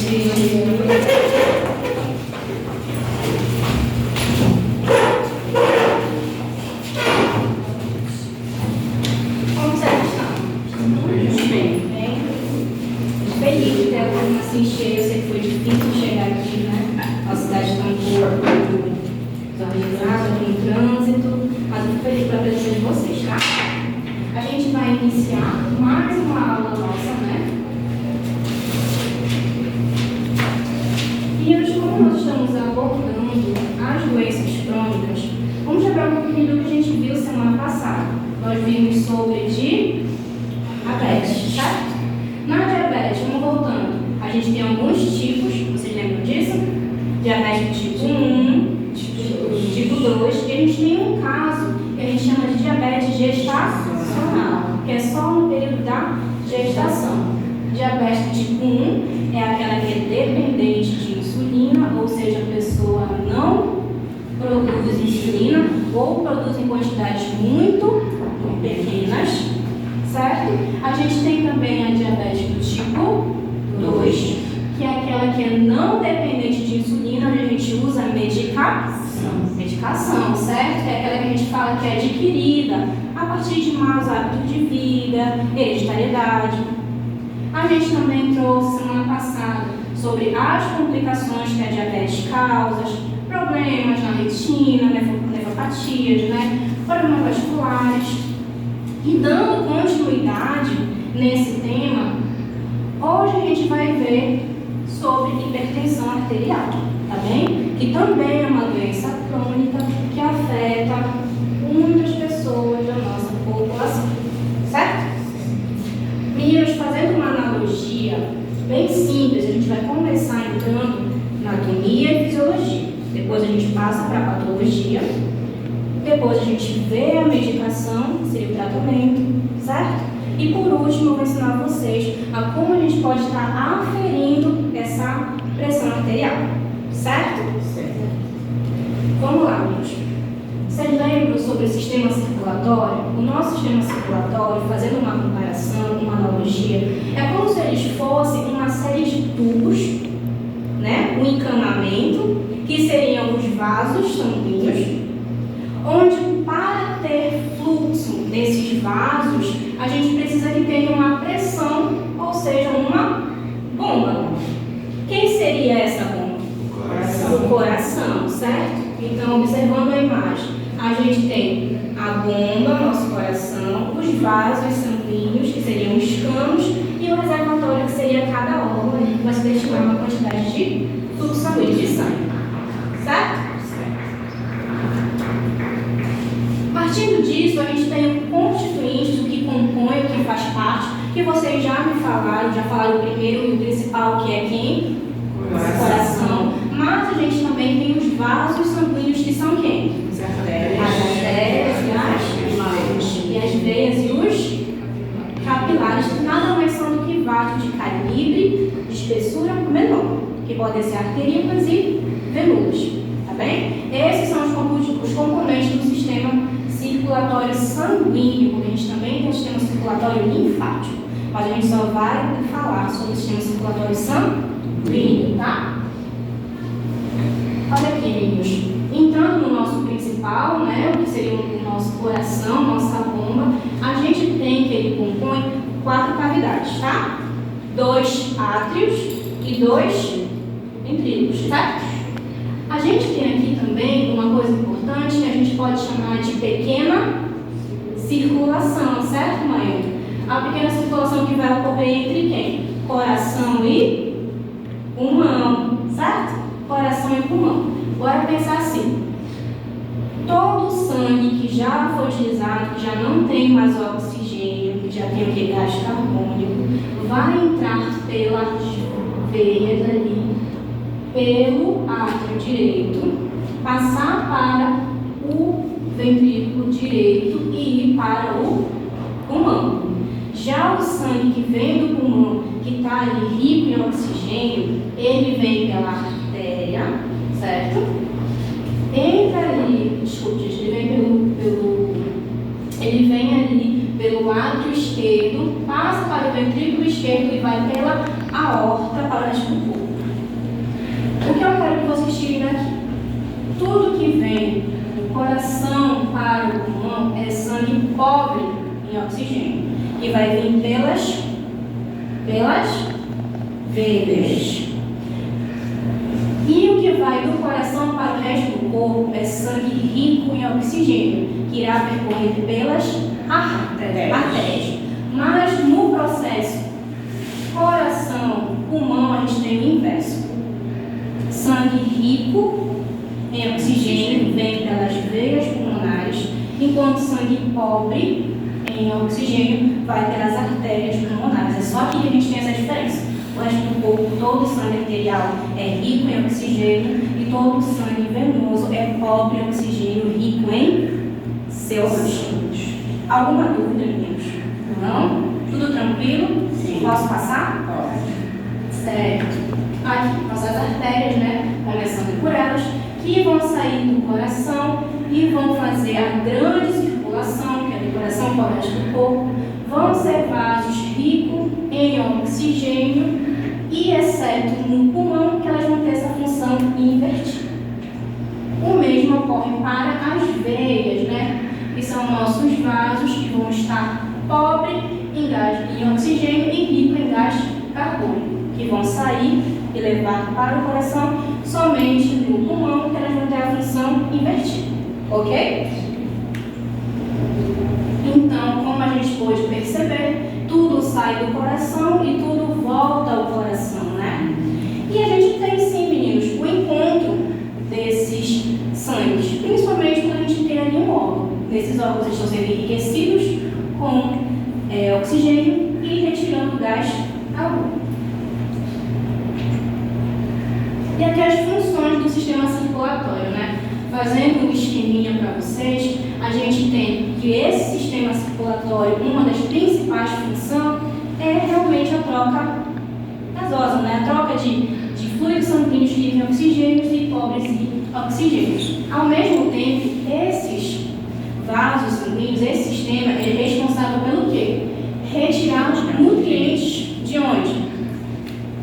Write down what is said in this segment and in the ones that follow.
Como vocês estão? Muito bem. Feliz de ter a turma assim cheia. Eu sei que foi difícil chegar aqui, né? A cidade está um pouco desorganizada, com trânsito, mas eu fico feliz pela presença de vocês, tá? A gente vai iniciar mais uma aula nossa, né? E hoje, como nós estamos abordando as doenças crônicas, vamos lembrar um pouquinho do que a gente viu semana passada. Nós vimos sobre diabetes, certo? Na diabetes, vamos voltando. A gente tem alguns tipos, vocês lembram disso? Diabetes tipo 1, tipo 2, e a gente tem um caso que a gente chama de diabetes gestacional, que é só no período da gestação. Diabetes tipo 1 é aquela que é dependente de insulina, ou seja, a pessoa não produz insulina ou produz em quantidades muito pequenas, certo? A gente tem também a diabetes do tipo 2, que é aquela que é não dependente de insulina, onde a gente usa medicação, certo? Que é aquela que a gente fala que é adquirida a partir de maus hábitos de vida, hereditariedade. A gente também trouxe semana passada sobre as complicações que a diabetes causa, problemas na retina, nefropatias, né? Problemas vasculares. E dando continuidade nesse tema, hoje a gente vai ver sobre hipertensão arterial, tá bem? Que também é uma doença crônica que afeta muitas pessoas da nossa população, certo? Meninos, fazendo uma analogia bem simples, a gente vai começar entrando na anatomia e fisiologia. Depois a gente passa para a patologia. Depois a gente vê a medicação, que seria o tratamento, certo? E por último, eu vou ensinar vocês a como a gente pode estar aferindo essa pressão arterial, certo? Certo. Vamos lá, meninos. Vocês lembram sobre o sistema circulatório? O nosso sistema circulatório, fazendo uma comparação, uma analogia, é como se eles fossem uma série de tubos, né? Um encanamento, que seriam os vasos sanguíneos, onde para ter fluxo nesses vasos, a gente precisa que tenha uma pressão, ou seja, uma bomba. Quem seria essa bomba? O coração, certo? Então, observando a imagem, a gente tem a bomba, nosso coração, os vasos sanguíneos, que seriam os canos, e o reservatório, que seria cada órgão, que vai se destinar uma quantidade de fluxo sanguíneo de sangue. Certo? Partindo disso, a gente tem o constituinte, o que compõe, o que faz parte, que vocês já me falaram, já falaram o primeiro e o principal, que é quem? O coração. Mas a gente também tem os vasos sanguíneos, que são quem? As artérias e as veias e os capilares, que nada mais são do que vasos de calibre, de espessura menor, que podem ser arteríolas e venulas, tá bem? Esses são os componentes do sistema circulatório sanguíneo, porque a gente também tem o sistema circulatório linfático, mas a gente só vai falar sobre o sistema circulatório sanguíneo, tá? Olha aqui, meninos, entrando no nosso principal, né, o que seria o nosso coração, nossa bomba, a gente tem que ele compõe 4 cavidades, tá? 2 átrios e 2 ventrículos, certo? A gente tem aqui também uma coisa importante que a gente pode chamar de pequena circulação, certo, mãe? A pequena circulação que vai ocorrer entre quem? Coração e pulmão, certo? Coração e pulmão. Bora pensar assim. Todo o sangue que já foi utilizado, que já não tem mais oxigênio, que já tem o gás carbônico, vai entrar pelas veias ali, pelo átrio direito, passar para o ventrículo direito e ir para o pulmão. Já o sangue que vem do pulmão, que está ali rico em oxigênio, ele vem pela artéria, certo? Entra ali, desculpe, ele vem ali pelo átrio esquerdo, passa para o ventrículo esquerdo e vai pela aorta para o resto do corpo. tudo que vem do coração para o pulmão é sangue pobre em oxigênio, que vai vir pelas veias. E o que vai do coração para o resto do corpo é sangue rico em oxigênio, que irá percorrer pelas artérias. Mas no processo coração, pulmão, a gente tem o inverso. Sangue rico em oxigênio vem pelas veias pulmonares, enquanto sangue pobre em oxigênio vai pelas artérias pulmonares. É só aqui que a gente tem essa diferença. O resto do corpo, todo o sangue arterial é rico em oxigênio e todo o sangue venoso é pobre em oxigênio, rico em CO2. Alguma dúvida, meninos? Não? Tudo tranquilo? Sim. Posso passar? Pode. Certo. Aqui, nossas artérias, né? Começando por elas, que vão sair do coração e vão fazer a grande circulação, que é do coração para o resto do corpo. Vão ser vasos ricos em oxigênio e, exceto no pulmão, que elas vão ter essa função invertida. O mesmo ocorre para as veias, né? Que são nossos vasos que vão estar pobre em gás em oxigênio e rico em gás carbônico, que vão sair e levar para o coração somente no pulmão, que elas vão ter a função invertida. Ok? Então, como a gente pôde perceber, tudo sai do coração e tudo volta ao coração, né? E a gente tem sim, meninos, o encontro desses sangues, principalmente quando a gente tem ali um órgão. Nesses órgãos estão sendo enriquecidos com oxigênio e retirando gás carbônico. E aqui as funções do sistema circulatório, né? Fazendo um esqueminha para vocês, a gente tem que esse sistema circulatório, uma das principais funções é realmente a troca gasosa, né? A troca de fluidos sanguíneos ricos em oxigênios e pobres em oxigênios. Ao mesmo tempo, esses vasos sanguíneos, esse sistema, ele é responsável pelo quê? Retirar os nutrientes de onde?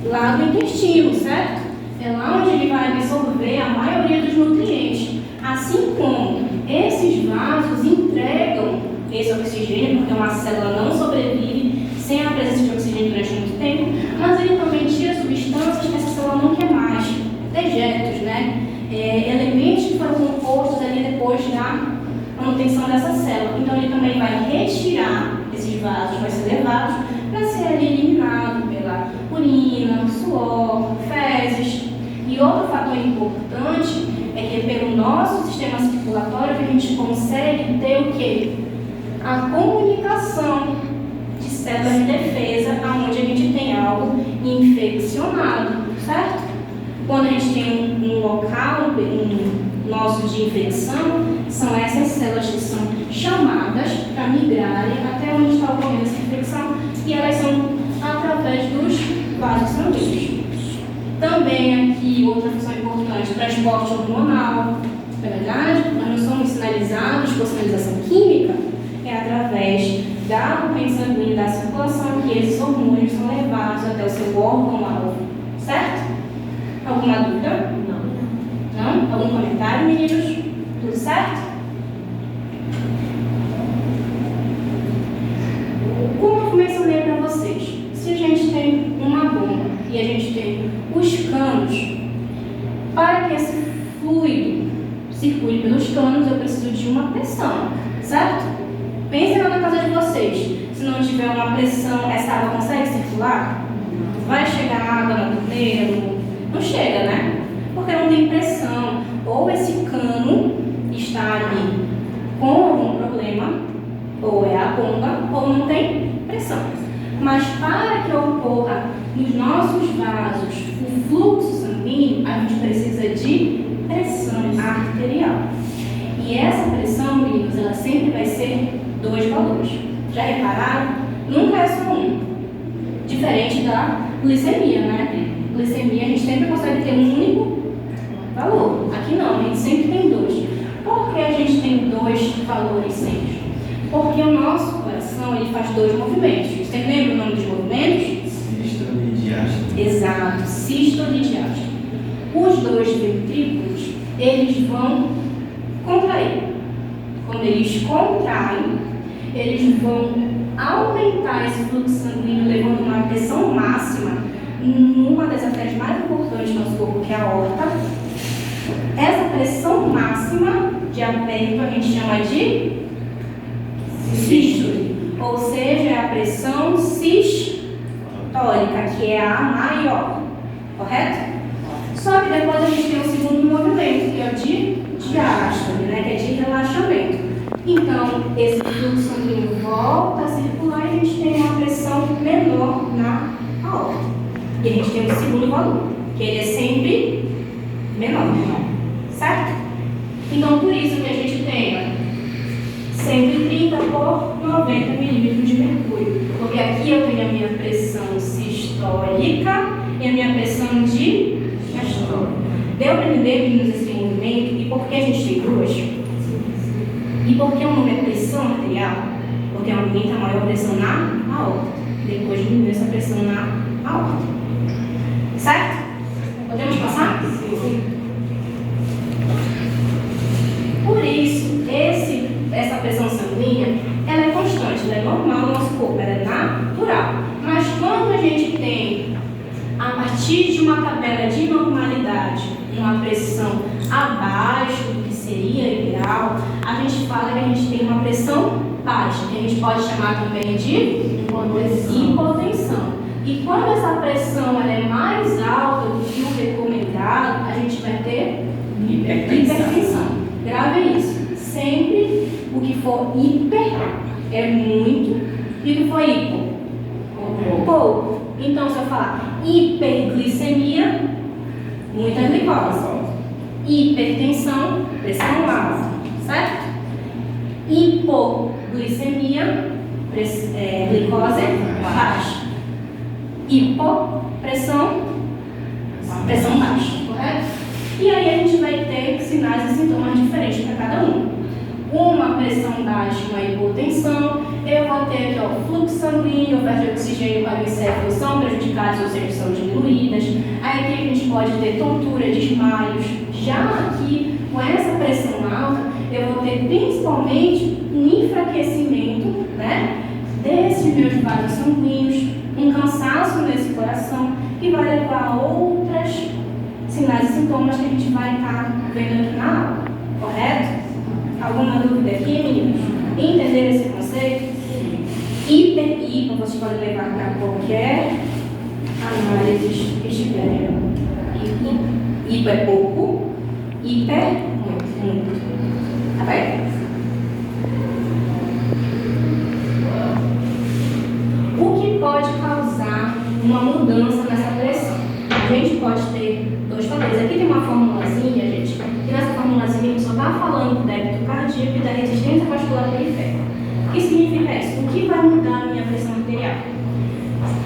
Lá do intestino, certo? É lá onde ele vai absorver a maioria dos nutrientes. Assim como esses vasos entregam esse oxigênio, porque uma célula não sobrevive sem a presença de oxigênio durante muito tempo, mas ele também tira substâncias que essa célula não quer mais, dejetos, né? Elementos que foram compostos ali depois da manutenção dessa célula. Então ele também vai retirar esses vasos, vai ser levados para ser ali eliminado pela urina, suor, fezes. E outro fator importante é que pelo nosso sistema circulatório que a gente consegue ter o quê? A comunicação de células de defesa, onde a gente tem algo infeccionado, certo? Quando a gente tem um local nosso de infecção, são essas células que são chamadas para migrarem até onde está ocorrendo essa infecção e elas são através dos vasos sanguíneos. Também aqui outra função importante, transporte hormonal, é verdade? Nós não somos sinalizados por sinalização química, é através da corrente sanguínea da circulação que esses hormônios são levados até o seu órgão-alvo, certo? Alguma dúvida? Não? Algum comentário, meninos? Tudo certo? Como eu mencionei para vocês, se a gente tem uma bomba e a gente tem os canos, para que esse fluido circule pelos canos, eu preciso de uma pressão, certo? Pensem na casa de vocês. Se não tiver uma pressão, essa água consegue circular? Vai chegar água na torneira? Não chega, né? Porque não tem pressão. Ou esse cano está ali com algum problema, ou é a bomba, ou não tem pressão. Mas para que ocorra nos nossos vasos o fluxo sanguíneo, a gente precisa de pressão arterial. E essa pressão, meninos, ela sempre vai ser 2 valores. Já repararam? Nunca é só um. Diferente da glicemia, né? Glicemia a gente sempre consegue ter um único valor. Aqui não, a gente sempre tem 2. Por que a gente tem 2 valores sempre? Porque o nosso coração ele faz 2 movimentos. Você lembra o nome dos movimentos? Sístole e diástole. Exato, sístole e diástole. os dois ventrículos, eles vão contrair. Quando eles contraem, eles vão aumentar esse fluxo sanguíneo, levando uma pressão máxima numa das artérias mais importantes do nosso corpo, que é a aorta. Essa pressão máxima de aperto a gente chama de sístole, ou seja, é a pressão sistólica, que é a maior, correto? Só que depois a gente tem o segundo movimento, que é o de diástole, né, que é de relaxamento. Então, esse fluxo sanguíneo volta a circular e a gente tem uma pressão menor na aorta. E a gente tem o segundo valor, que ele é sempre menor, certo? Então, por isso que a gente tem 130 por 90 milímetros de mercúrio. Porque aqui eu tenho a minha pressão sistólica e a minha pressão diastólica. Deu para entender, meninos, esse movimento? E por que a gente tem duas? E por que o nome é pressão arterial? Porque aumenta a maior pressão na aorta. Depois diminui essa pressão na aorta. Certo? Podemos passar? Sim. Por isso, essa pressão sanguínea, ela é constante, ela é normal no nosso corpo, ela é natural. Mas quando a gente tem, a partir de uma tabela de normalidade, uma pressão abaixo do que seria ideal, a gente fala que a gente tem uma pressão baixa, que a gente pode chamar também de hipotensão. E quando essa pressão ela é mais alta do que o recomendado, a gente vai ter hipertensão. Grave isso. Sempre o que for hiper é muito e o que for hipo, pouco. Então, se eu falar hiperglicemia, muita glicose. Hipertensão, pressão alta, certo? Hipoglicemia, glicose baixa. Hipopressão, pressão baixa, correto? E aí a gente vai ter sinais e sintomas diferentes para cada um. Uma pressão baixa, uma hipotensão, eu vou ter aqui o fluxo sanguíneo, oferta de oxigênio para o encéfalo são prejudicadas, ou seja, são diminuídas. Aí aqui a gente pode ter tontura, desmaios. Já aqui, com essa pressão alta, eu vou ter principalmente um enfraquecimento, né, desses meus vasos sanguíneos, um cansaço nesse coração, que vai levar a outros sinais e sintomas que a gente vai estar vendo aqui na aula, correto? Alguma dúvida aqui, meninos? Entenderam esse conceito? Hiper e hipo, vocês podem levar para qualquer análise que estiverem. Hipo é pouco, hiper, muito. Tá bem? O que pode causar uma mudança nessa pressão? A gente pode ter dois fatores. Aqui tem uma formulazinha, gente, e nessa formulazinha a gente só está falando do débito cardíaco e da resistência vascular periférica. O que significa isso? O que vai mudar a minha pressão arterial?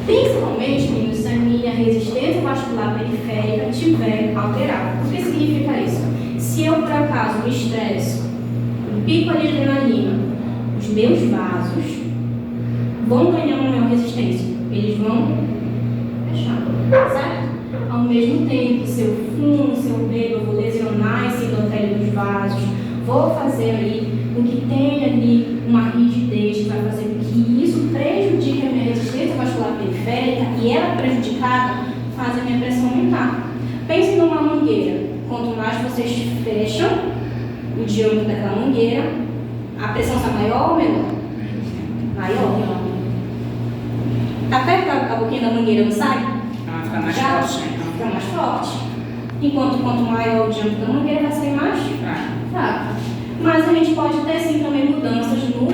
Principalmente, meninos, se a minha resistência vascular periférica estiver alterada. O que significa isso? Se eu, por acaso, me estresso, um pico de adrenalina, os meus vasos vão ganhar uma maior resistência. Eles vão fechar, certo? Ao mesmo tempo, se eu fumo, se eu bebo, eu vou lesionar esse endotélio dos vasos, vou fazer ali com que tenha ali uma rigidez que vai fazer com que isso prejudique a minha resistência vascular periférica e ela prejudicada faz a minha pressão aumentar. Pense numa mangueira. Quanto mais vocês fecham o diâmetro daquela mangueira, a pressão está maior ou menor? Maior. Tá perto a boquinha da mangueira, não sai? Fica mais forte. Fica mais forte. Enquanto quanto maior o diâmetro da mangueira, vai ser mais fraco. Mas a gente pode ter sim também mudanças no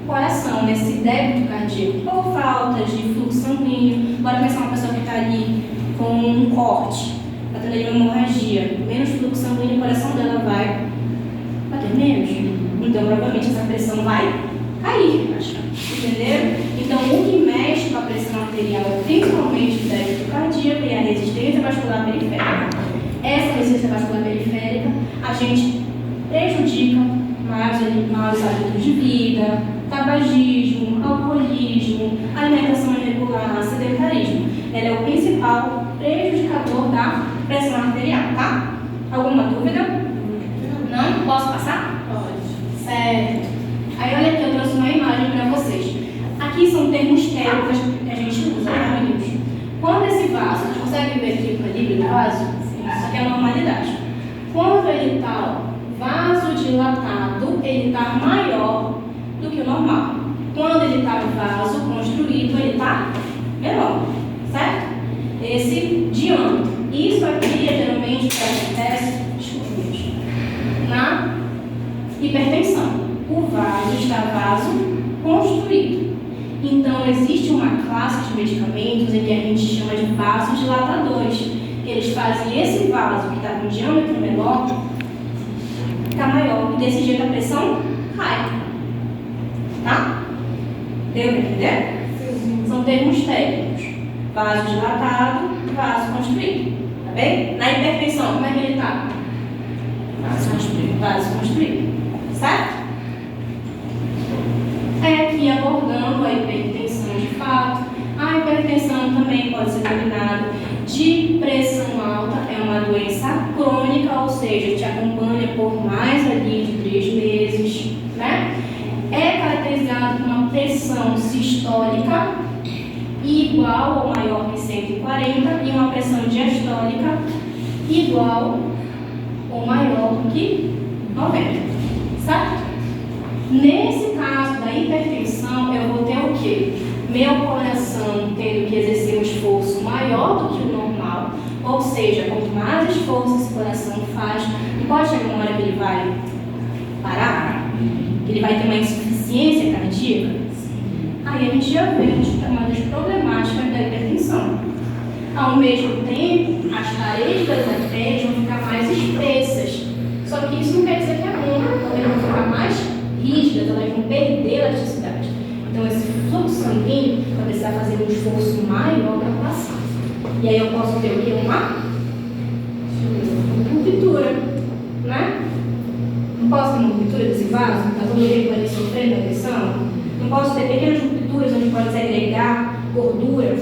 coração, nesse débito cardíaco, ou falta de fluxo sanguíneo. Bora pensar uma pessoa que está ali com um corte, está tendo ali uma hemorragia, menos fluxo sanguíneo, o coração dela vai bater menos. Então, provavelmente, essa pressão vai cair. Entenderam? Então, o que mexe com a pressão arterial é principalmente o débito cardíaco e a resistência vascular periférica. Essa resistência vascular periférica, a gente prejudica maiores hábitos de vida, tabagismo, alcoolismo, alimentação irregular, sedentarismo. Ela é o principal prejudicador indicador da pressão arterial, tá? Alguma dúvida? Não? Posso passar? Pode. Certo. Aí olha aqui, eu trouxe uma imagem para vocês. Aqui são termos técnicos que a gente usa, tá, meninos? Quando esse vaso, vocês conseguem ver aqui o calibre do vaso? Isso aqui é a normalidade. Quando ele está vasodilatado, ele está maior do que o normal. Quando ele está vaso construído, ele está menor, certo? Esse diâmetro. Isso aqui é geralmente o que acontece, na hipertensão. O vaso está vaso construído. Então, existe uma classe de medicamentos em que a gente chama de vasodilatadores. Eles fazem esse vaso que está com diâmetro menor ficar maior. E desse jeito a pressão cai. Tá? Deu para entender? São termos técnicos. Vaso dilatado, vaso construído. Tá bem? Na hipertensão, como é que ele está? Vaso construído. Vaso construído. Certo? Aqui abordando a hipertensão de fato. A hipertensão também pode ser denominada de pressão alta. É uma doença crônica, ou seja, te acompanha por mais ali de 3 meses, né? É caracterizado por uma pressão sistólica igual ou maior que 140 e uma pressão diastólica igual ou maior que 90, certo? Nesse caso da hipertensão, eu vou ter o quê? Meu coração tendo que exercer um esforço maior do que o normal, ou seja, quanto mais esforço esse coração faz, não pode chegar uma hora que ele vai parar, que ele vai ter uma insuficiência cardíaca. Aí a gente já vê uma das problemáticas da hipertensão. Ao mesmo tempo, as paredes das artérias vão ficar mais espessas. Só que isso não quer dizer que é bom, porque elas vão ficar mais rígidas, elas vão perder elasticidade. Então, esse fluxo sanguíneo vai precisar fazer um esforço maior para passar. E aí eu posso ter o quê? Uma ruptura, né? Não posso ter uma ruptura desse vaso? Está todo tempo ali sofrendo agressão? Não posso ter pequenas rupturas onde pode se agregar gordura?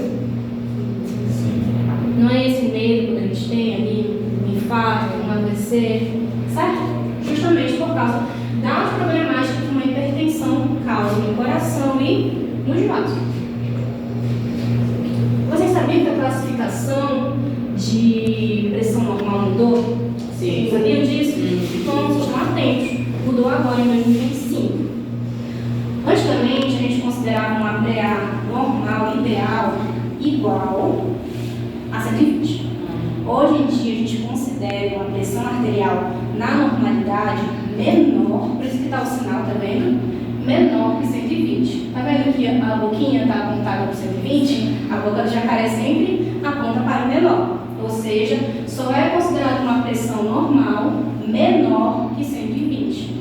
Não é esse medo que a gente tem ali, um infarto, um AVC, certo? Justamente por causa das problemáticas que uma hipertensão causa no coração e nos vasos. Vocês sabiam que a classificação de pressão normal mudou? Sim. Sabiam disso? Então, vocês estão atentos. Mudou agora em 2025. Antigamente, a gente considerava uma PA normal, ideal, igual a 120. Hoje em dia, a gente considera uma pressão arterial na normalidade menor, por isso que está o sinal, tá vendo? Menor que 120. Tá vendo que a boquinha está apontada para 120? A boca do jacaré sempre aponta para o menor. Ou seja, só é considerada uma pressão normal menor que 120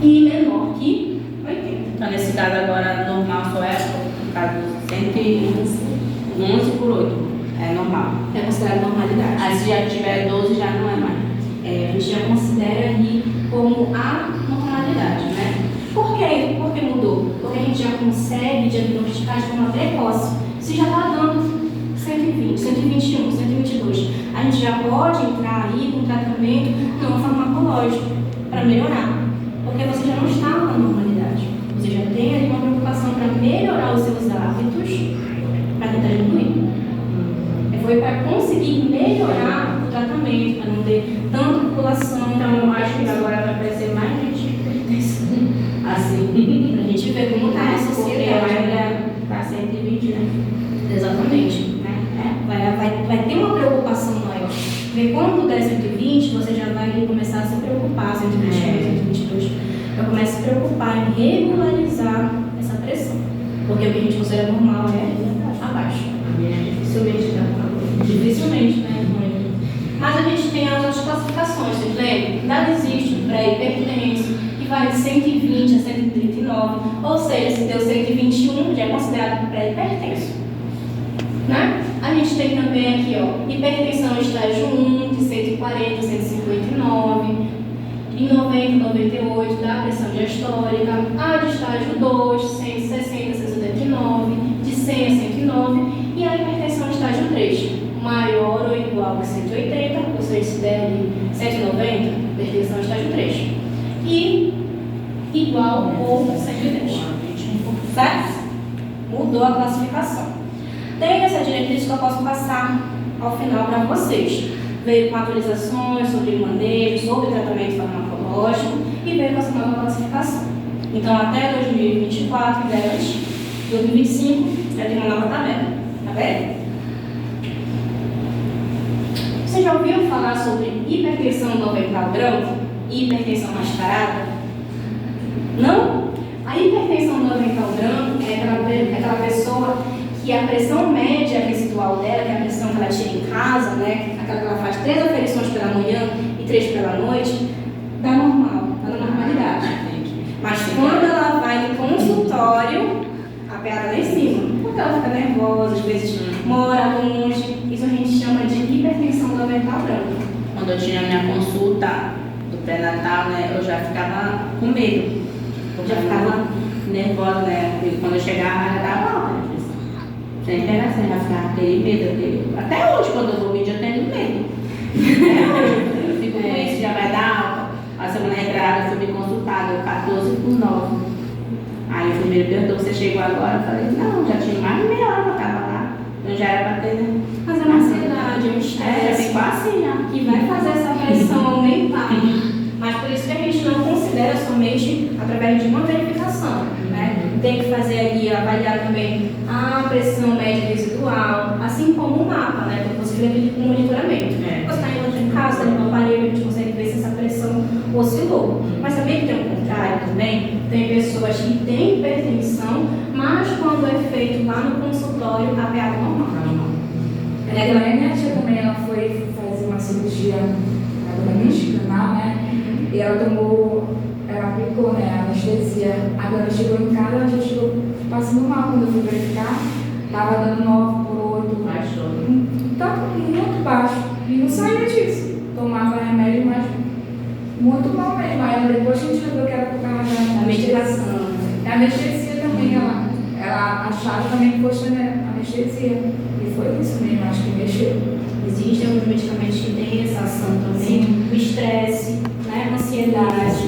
e menor que 80. Então, nesse caso agora, normal só é por causa dos 111 por 8. É normal. É considerada normalidade. Aí se já tiver 12, já não é mais. A gente já considera ali como a normalidade, né? Por quê? Por que mudou? Porque a gente já consegue diagnosticar de forma precoce. Se já está dando 120, 121, 122, a gente já pode entrar aí com tratamento não farmacológico para melhorar. Porque você já não está na normalidade. Você já tem ali uma preocupação para melhorar os seus hábitos para tentar diminuir. Foi para conseguir melhorar o tratamento, para não ter tanta população. Então, eu acho que agora vai aparecer mais gente assim, para a gente ver como está a porque sociedade. ainda está 120, né? Exatamente. Vai ter uma preocupação maior. Porque quando der 120, você já vai começar a se preocupar, 121, 122. Vai começar a se preocupar em regularizar essa pressão. Porque o que a gente considera normal é abaixo. Dificilmente dá. Dificilmente, né? Mas a gente tem as outras classificações, vocês lembram? Ainda existe o pré-hipertenso, que vai de 120 a 139, ou seja, se deu 121, já é considerado pré-hipertenso. Né? A gente tem também aqui, ó, hipertensão estágio 1, de 140 a 159, em 90 a 98 da pressão diastólica, a de estágio 2, 160 a 179, de 100 a 109, e a hipertensão estágio 3, maior ou igual a 180, ou seja, se der ali 190, hipertensão estágio 3. E igual ou 110. Certo? Mudou a classificação. Tem essa diretriz que eu posso passar ao final para vocês. Veio com atualizações sobre manejo, sobre tratamento farmacológico e veio com essa nova classificação. Então, até 2024, 2025, já tem uma nova tabela. Tá vendo? Você já ouviu falar sobre hipertensão do avental branco e hipertensão mascarada? Não? A hipertensão do avental branco é aquela pessoa que a pressão média residual dela, que é a pressão que ela tira em casa, né? Aquela que ela faz 3 aferições pela manhã e 3 pela noite, dá normal, dá na normalidade. Mas quando ela vai no consultório, a PA tá lá em cima, porque ela fica nervosa, às vezes mora longe. Isso a gente chama de hipertensão do avental branco. Quando eu tinha minha consulta do pré-natal, né, eu já ficava com medo. Eu já ficava nervosa, né? Porque quando eu chegava, já estava alta. Sem interação, já ficava aquele medo. Até hoje, quando eu vou medir, eu tenho medo. Eu fico com isso, já vai dar alta. A semana retrasada eu fui me consultar, deu 14/9. Aí o enfermeiro perguntou: você chegou agora? Eu falei: não, já tinha mais de meia hora que eu estava lá. Não já era para ter, né? Mas é uma ansiedade, é um estresse. Já ficou assim, já. Que vai fazer essa pressão aumentar. Mas por isso que a gente não considera somente através de uma verificação, né? Tem que fazer ali, avaliar também a pressão média residual, assim como o mapa, né? Para você ver com monitoramento. Você está em casa, está no aparelho, a gente consegue ver se essa pressão oscilou. Mas também tem o contrário também. Tem pessoas que têm hipertensão, mas quando é feito lá no consultório, a PA é normal. Minha tia também, ela foi fazer uma cirurgia canal, né? E ela aplicou, né, anestesia. Agora ela chegou em casa, ela já chegou passando mal. Quando eu fui verificar, estava dando 9/8. Baixou. Estava muito baixo. E não saía disso. Tomava remédio, mas muito mal mesmo. Aí depois a gente lembrou que era por causa da medicação. A anestesia também, ela achava também que fosse anestesia. E foi isso mesmo, acho que mexeu. Existem alguns medicamentos que têm essa ação também, o estresse, né, a ansiedade.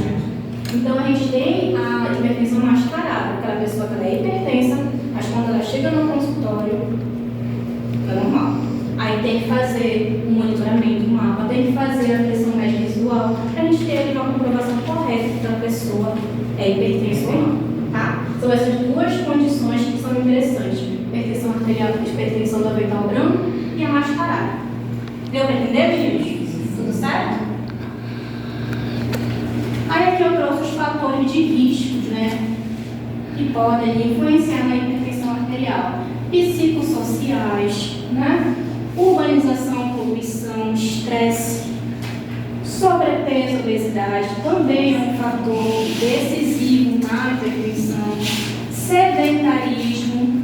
Então a gente tem a hipertensão mascarada, aquela pessoa que ela é hipertensa, mas quando ela chega no consultório, é normal. Aí tem que fazer um monitoramento, um mapa, tem que fazer a pressão média residual, para a gente ter ali uma comprovação correta de que a pessoa é hipertensa ou não, tá? São essas duas condições que são interessantes: hipertensão arterial, hipertensão do avental branco e a mascarada. Deu para entender, gente? Tudo certo? Aí aqui eu trouxe os fatores de riscos, né? Que podem influenciar na hipertensão arterial. Psicossociais, né? Urbanização, poluição, estresse, sobrepeso, obesidade, também é um fator decisivo na hipertensão. Sedentarismo,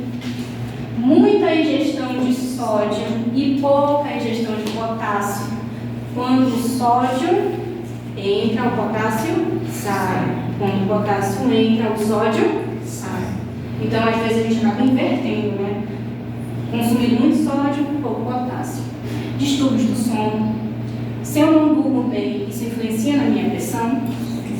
muita ingestão de sódio e pouca ingestão de potássio. Quando o sódio entra, o potássio sai. Quando o potássio entra, o sódio sai. Então, às vezes, a gente acaba invertendo, né? Consumindo muito sódio, pouco potássio. Distúrbios do sono. Se eu não durmo bem, isso influencia na minha pressão?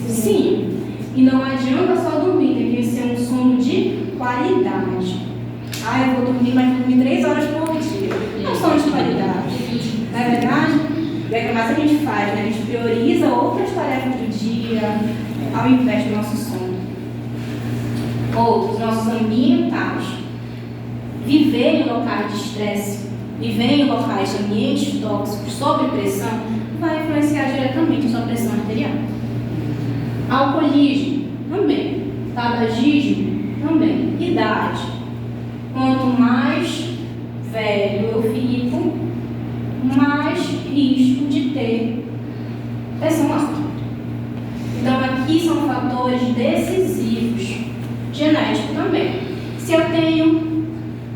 Sim. E não adianta só dormir, tem que ser um sono de qualidade. Eu vou dormir, mas vou dormir 3 horas por dia. É um sono de qualidade. Não é verdade? E é que mais a gente faz, né? A gente prioriza outras tarefas do dia ao invés do nosso sono. Outros, nossos ambientais. Viver em locais de estresse, viver em locais de ambientes tóxicos, sob pressão, vai influenciar diretamente a sua pressão arterial. Alcoolismo, também. Tabagismo, também. Idade. Quanto mais velho eu fico, mais risco de ter pressão alta. Então, aqui são fatores decisivos. Genético também. Se eu tenho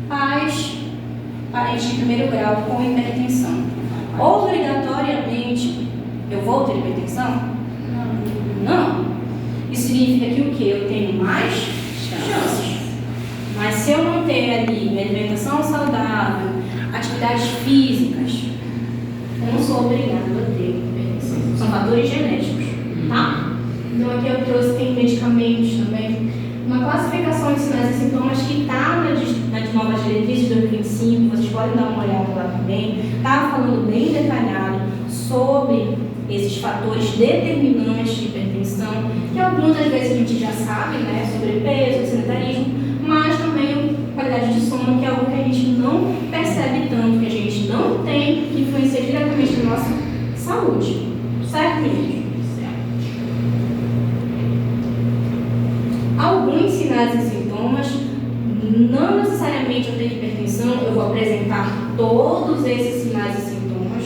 pais, parentes de primeiro grau com hipertensão, obrigatoriamente eu vou ter hipertensão? Não. Isso significa que o quê? Eu tenho mais chances. Mas se eu manter ali minha alimentação saudável, atividades físicas. Eu não sou obrigada a ter hipertensão. São fatores genéticos, tá? Então aqui eu trouxe, tem medicamentos também. Uma classificação de sinais e sintomas que está nas novas diretrizes de 2025, vocês podem dar uma olhada lá também. Está falando bem detalhado sobre esses fatores determinantes de hipertensão, que alguns às vezes a gente já sabe, né, sobrepeso, sedentarismo, mas também qualidade de sono, que é algo que a gente não percebe tanto, que a gente não tem, que influencia diretamente na nossa saúde. Certo, meninos? Alguns sinais e sintomas, não necessariamente eu tenho hipertensão, eu vou apresentar todos esses sinais e sintomas.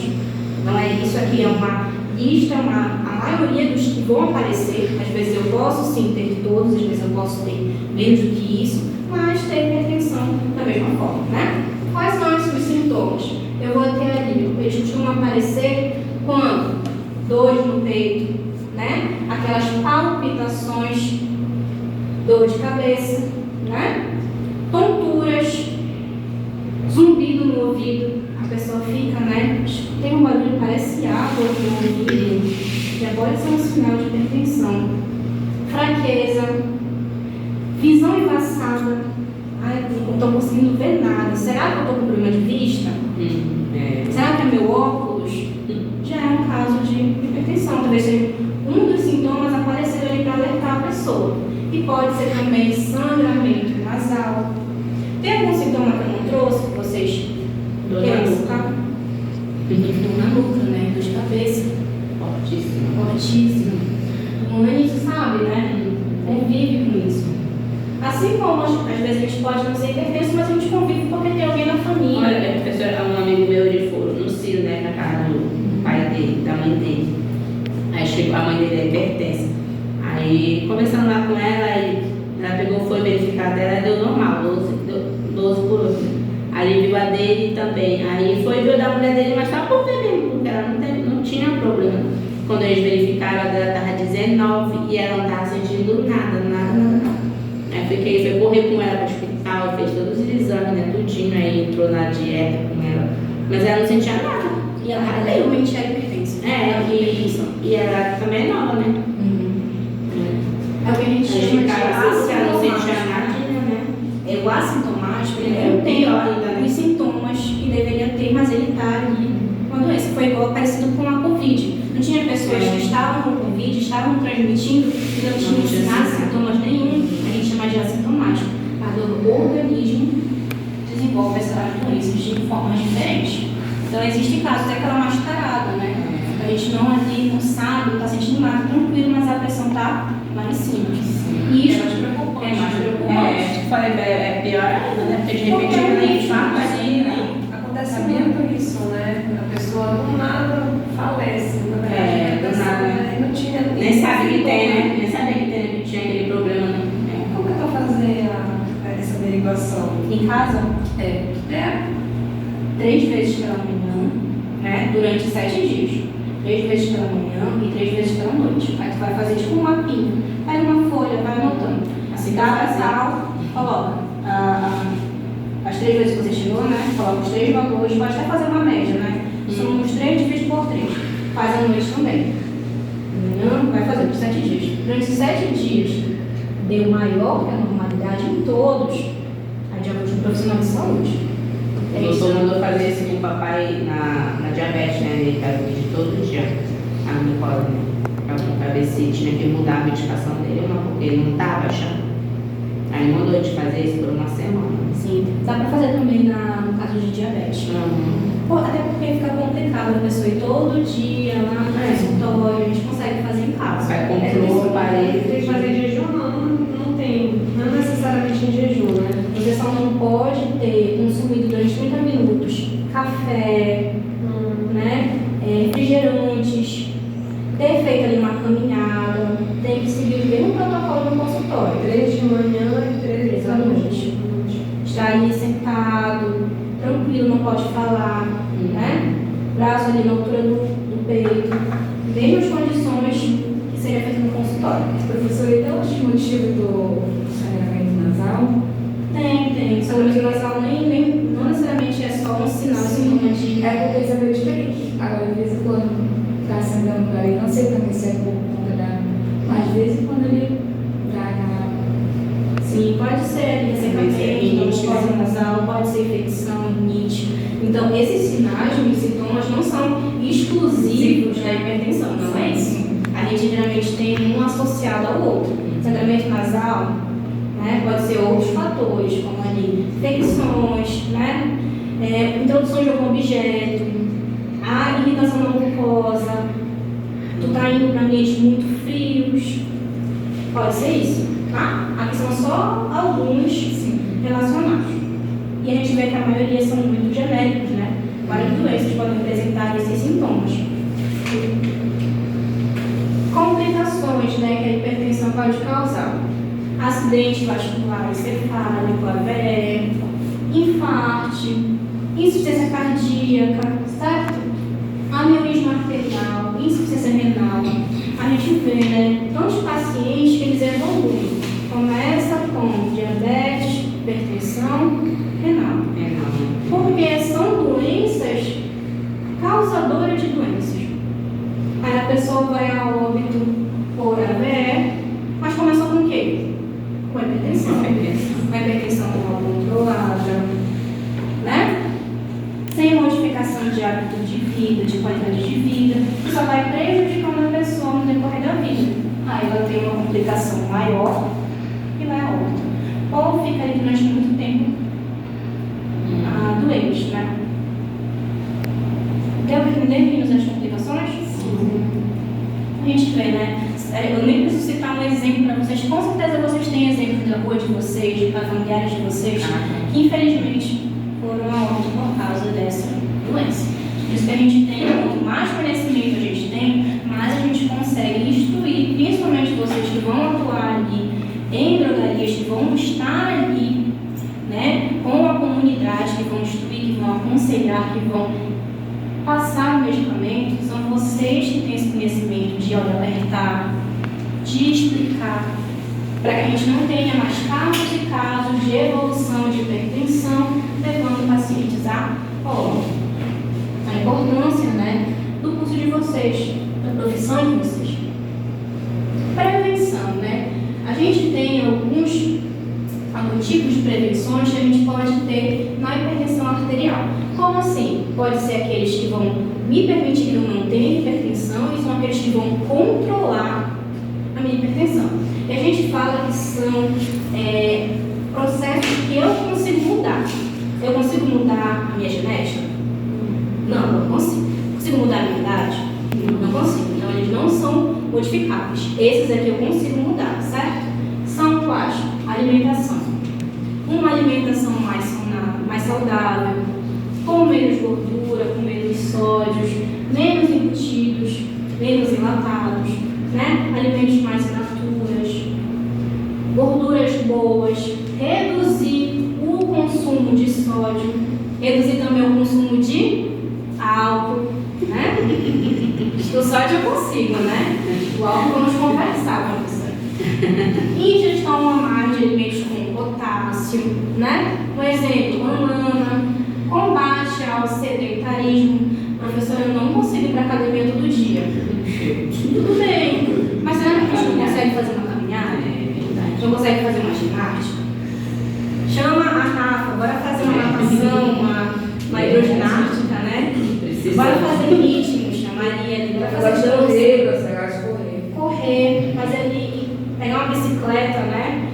Não é isso aqui, é uma lista, a maioria dos que vão aparecer. Às vezes eu posso sim ter todos, às vezes eu posso ter menos do que isso, mas ter hipertensão da mesma forma, né? Quais são esses sintomas? Eu vou ter ali, eles costumam aparecer quando? Dores no peito, né? Aquelas palpitações, dor de cabeça, né? Tonturas, zumbido no ouvido, a pessoa fica, né? Tem um barulho, parece água no ouvido, já pode ser um sinal de hipertensão. Fraqueza, visão embaçada, ai, não estou conseguindo ver nada. Será que eu estou com problema de vista? Será que é meu óculos? Já é um caso de hipertensão, talvez seja um dos sintomas aparecendo ali para alertar a pessoa. E pode ser também sangramento nasal. Tem algum sintoma que eu não trouxe que vocês querem citar? Dor na nuca, né? Dor de cabeça. Fortíssimo. O Manício sabe, né? Convive com isso. Assim como às vezes a gente pode não ser hipertenso, mas a gente convive porque tem alguém na família. Olha, professora, um amigo meu, ele foi no Ciro, né? Na casa do pai dele, da mãe dele. Aí chegou, a mãe dele é hipertensa. Aí, conversando lá com ela pegou, foi verificar dela, deu normal, 12 por 8. Aí viu a dele também. Aí foi ver da mulher dele, mas só por ver mesmo, porque ela não tinha problema. Quando eles verificaram, a dela estava 19 e ela não estava sentindo nada. Aí foi correr com ela para o hospital, fez todos os exames, né, tudinho, aí entrou na dieta com ela. Mas ela não sentia nada. E ela realmente é hipertensa. E ela também é nova, né? É o que a gente chama de assintomático, né? É o assintomático, ele não tem os sintomas que deveria ter, mas ele está ali com a doença. Foi igual parecido com a Covid. Não tinha pessoas que estavam com Covid, estavam transmitindo e não tinham sintomas nenhum. A gente chama de assintomático. Mas o organismo desenvolve essas doenças de formas diferentes. Então, existem casos daquela mascarada, né? A gente não sabe, não está sentindo nada, tranquilo, mas a pressão está lá em cima. E isso é mais preocupante. É pior ainda, né? Porque de repente ele infarta ali, né? Acontece muito isso, né? A pessoa do nada falece, na verdade. Do nada. Não tinha Nem sabe que tem, né? Nem sabia que tinha aquele problema, né? Como que eu vou fazer essa averiguação? Em casa, 3 vezes pela manhã, né? Durante 7 dias. 3 vezes pela manhã e 3 vezes pela noite. Aí tu vai fazer tipo um mapinha. Pega uma folha, vai anotando. Assim, data tal, coloca as 3 vezes que você chegou, né? Coloca os 3 valores, pode até fazer uma média, né? São os 3 divididos por 3. Faz a noite também. Amanhã vai fazer por 7 dias. Durante 7 dias, deu maior que a normalidade em todos, aí de acordo com o profissional de saúde. O doutor mandou fazer isso com o papai na diabetes, né? Ele faz vídeo todo dia, a glicose, né? Pra ver se tinha que mudar a medicação dele ou não, porque ele não estava achando. Aí mandou a gente fazer isso por uma semana. Sim, dá pra fazer também no caso de diabetes. Até porque fica complicado a pessoa ir todo dia lá no consultório, a gente consegue fazer em casa. Vai comprou, Tem que fazer em jejum, não necessariamente em jejum, né? Você só não pode ter consumido durante 30 minutos café, né? Refrigerantes, ter feito ali uma caminhada, tem que seguir o mesmo protocolo no consultório. 3 de manhã e 3 da noite. Estar ali sentado, tranquilo, não pode falar, né? Braço ali na altura do peito, mesmas condições que seria feito no consultório. Professor, e tem outro motivo do sangramento nasal? Tem. Sangramento nasal não necessariamente é só um sinal e sintoma de... É porque eles são meio diferentes. Agora, de vez em quando, está sangrando ali, não sei também se é por conta da... Mas de vez em quando ele dá aquela... Sim, pode ser ressecamento, pode nasal, pode ser infecção, rinite. Então, esses sinais e sintomas não são exclusivos da hipertensão, não é isso? A gente geralmente tem um associado ao outro. Sangramento nasal, né, pode ser outros fatores, como ali infecções, né, introdução de algum objeto, a irritação na mucosa, tu tá indo para ambientes muito frios, pode ser isso, tá? Aqui são só alguns relacionados. E a gente vê que a maioria são muito genéricos, né? Várias doenças podem apresentar esses sintomas. Complicações, né, que a hipertensão pode causar: acidente vascular encefálico, AVE, infarto, insuficiência cardíaca, certo? Aneurisma arterial, insuficiência renal. A gente vê, né, tantos pacientes que eles evoluem. Começa com diabetes, hipertensão renal. Porque são doenças causadoras de doenças. Aí a pessoa vai a óbito por AVE, mas começou com o quê? Com hipertensão. Uma hipertensão mal controlada, né? Sem modificação de hábito de vida, de qualidade de vida, só vai prejudicando a pessoa no decorrer da vida. Aí ela tem uma complicação maior e vai a óbito. Ou fica ali durante muito tempo doente, né? Deu para entender, meninos, as complicações? A gente vê, né? Eu nem preciso citar um exemplo para vocês. Com certeza vocês têm exemplos da rua de vocês, de familiares de vocês, que infelizmente foram a óbito por causa dessa doença. Por isso que a gente tem, quanto mais conhecimento a gente tem, mais a gente consegue instruir, principalmente vocês que vão atuar ali em drogarias, que vão estar ali, né, com a comunidade, que vão instruir, que vão aconselhar, que vão passar o medicamento. São vocês que têm esse conhecimento de alertar, de explicar, para que a gente não tenha mais casos e casos de evolução de hipertensão, levando pacientes a importância, né, do curso de vocês, da profissão de vocês. Prevenção, né? A gente tem alguns tipos de prevenções que a gente pode ter na hipertensão arterial. Como assim? Pode ser aqueles que vão me permitir que eu não tenha hipertensão e são aqueles que vão controlar a minha hipertensão. E a gente fala que são processos que eu consigo mudar. Eu consigo mudar a minha genética? Não, não consigo. Consigo mudar a minha idade? Não consigo. Então eles não são modificáveis. Esses aqui eu consigo mudar, certo? São quais? Alimentação. Uma alimentação mais saudável, com menos gordura, com menos sódios, menos embutidos, menos enlatados, né? Alimentos mais in naturas, gorduras boas, reduzir o consumo de sódio, reduzir também o consumo de álcool, né? O sódio eu consigo, né? O álcool vamos conversar, professor. Ingestão a mais de alimentos com potássio, né? Um exemplo, banana, combate ao sedentarismo. Professor, eu não consigo ir para a academia todo dia. Tudo bem, mas será que a gente não consegue fazer uma caminhada? Não consegue fazer uma ginástica? Chama a Rafa, bora fazer uma natação, uma hidroginástica, né? Bora fazer ritmo, chamaria ali, bora fazer correr, fazer ali, pegar uma bicicleta, né?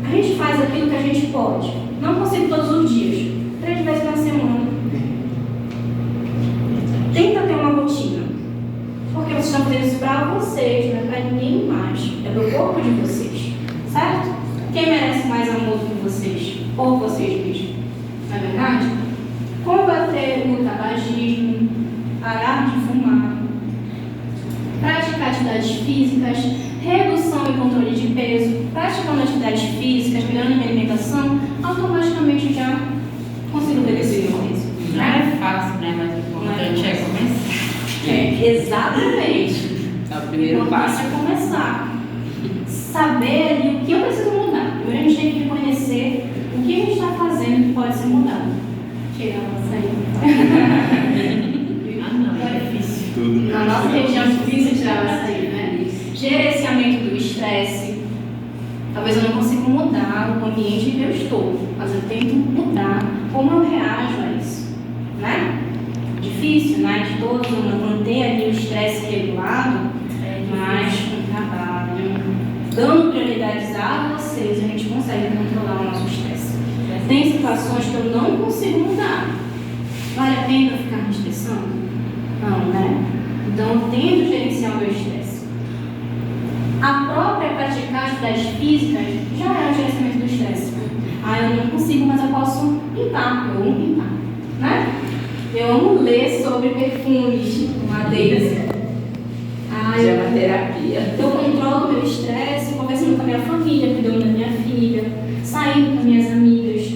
A gente faz aquilo que a gente pode. Não consigo todos os dias, 3 vezes na semana. Tenta ter uma rotina. Porque vocês estão fazendo isso para vocês, não é para ninguém mais. É para o corpo de vocês. Certo? Quem merece mais amor do que vocês? Por vocês mesmos. Não é verdade? Combater o tabagismo, parar de fumar, praticar atividades físicas, redução e controle de peso. Praticando atividades físicas, melhorando a minha alimentação, automaticamente já consigo reduzir o peso. Não é fácil, né? Mas o importante é começar. Exatamente. É o primeiro passo. É começar. Saber ali o que eu preciso mudar. Primeiro a gente tem que reconhecer o que a gente está fazendo que pode ser mudado. Tirar açaí. É difícil. Na nossa região é difícil tirar açaí, né? Gerenciamento do estresse. Talvez eu não consiga mudar o ambiente em que eu estou, mas eu tento mudar como eu reajo a isso, né? Difícil, né? De todos manter ali o estresse regulado, mas com trabalho, dando prioridades a vocês, a gente consegue controlar o nosso estresse. Tem situações que eu não consigo mudar. Vale a pena ficar me estressando? Não, né? Então eu tento gerenciar o meu estresse. A própria praticar atividades físicas já é um gerenciamento do estresse. Eu não consigo, mas eu posso pintar. Eu amo pintar, né? Eu amo ler sobre perfumes, madeiras. Já é uma terapia. Eu controlo o meu estresse conversando com a minha família, cuidando da minha filha, saindo com minhas amigas.